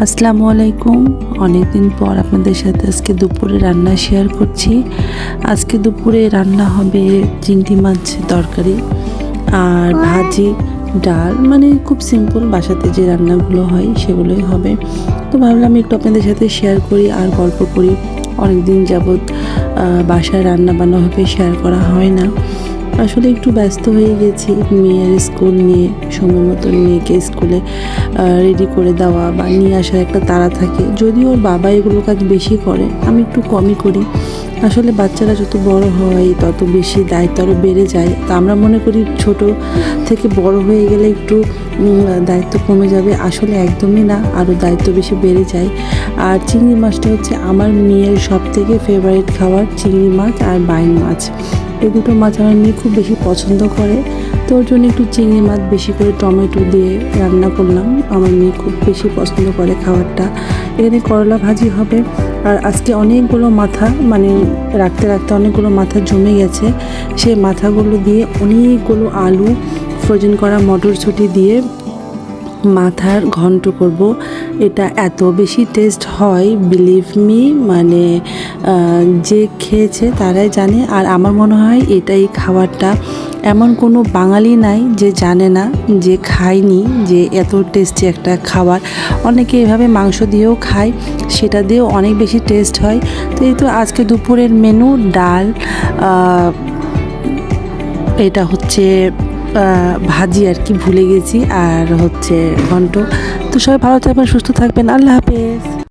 আসসালামু আলাইকুম। অনেকদিন পর আপনাদের সাথে আজকে দুপুরে রান্না শেয়ার করছি। আজকে দুপুরে রান্না হবে চিংড়ি মাছ তরকারি আর ভাজি, ডাল, মানে খুব সিম্পল বাসাতে যে রান্নাগুলো হয় সেগুলোই হবে। তো ভাবলাম একটু আপনাদের সাথে শেয়ার করি আর গল্প করি। অনেক দিন যাবৎ বাসায় রান্না বান্না হবে শেয়ার করা হয় না। আসলে একটু ব্যস্ত হয়ে গেছি মেয়ের স্কুল নিয়ে, সময় মতো মেয়েকে স্কুলে রেডি করে দেওয়া বা নিয়ে আসার একটা তাড়া থাকে। যদিও ওর বাবা এগুলো কাজ বেশি করে, আমি একটু কমই করি। আসলে বাচ্চারা যত বড় হয় তত বেশি দায়িত্ব আরও বেড়ে যায়। তা আমরা মনে করি ছোট থেকে বড় হয়ে গেলে একটু দায়িত্ব কমে যাবে, আসলে একদমই না, আরও দায়িত্ব বেশি বেড়ে যায়। আর চিংড়ি মাছটা হচ্ছে আমার মেয়ের সব থেকে ফেভারিট খাবার, চিংড়ি মাছ আর বাইন মাছ। এই দুটো মাছ আমার মেয়ে খুব বেশি পছন্দ করে। তো ওর জন্য একটু চিংড়ি মাছ বেশি করে টমেটো দিয়ে রান্না করলাম। আমার মেয়ে খুব বেশি পছন্দ করে খাবারটা। এখানে করলা ভাজি হবে। আর আজকে অনেকগুলো মাথা, মানে রাখতে রাখতে অনেকগুলো মাথা জমে গেছে, সেই মাথাগুলো দিয়ে অনেকগুলো আলু, ফ্রোজেন করা মটরশুঁটি দিয়ে মাথার ঘন্ট করব। এটা এত বেশি টেস্ট হয়, বিলিভ মি, মানে যে খেয়েছে তারাই জানে। আর আমার মনে হয় এই খাবারটা এমন কোনো বাঙালি নাই যে জানে না, যে খায়নি, যে এত টেস্টি একটা খাবার। অনেকে এভাবে মাংস দিয়েও খায়, সেটা দিয়েও অনেক বেশি টেস্ট হয়। তো এই তো আজকে দুপুরের মেনু ডাল, এটা হচ্ছে ভাজি আর কি, ভুলে গেছি, আর হচ্ছে ঘন্ট। তো সবাই ভালো থাকবেন, সুস্থ থাকবেন, আল্লাহ হাফেজ।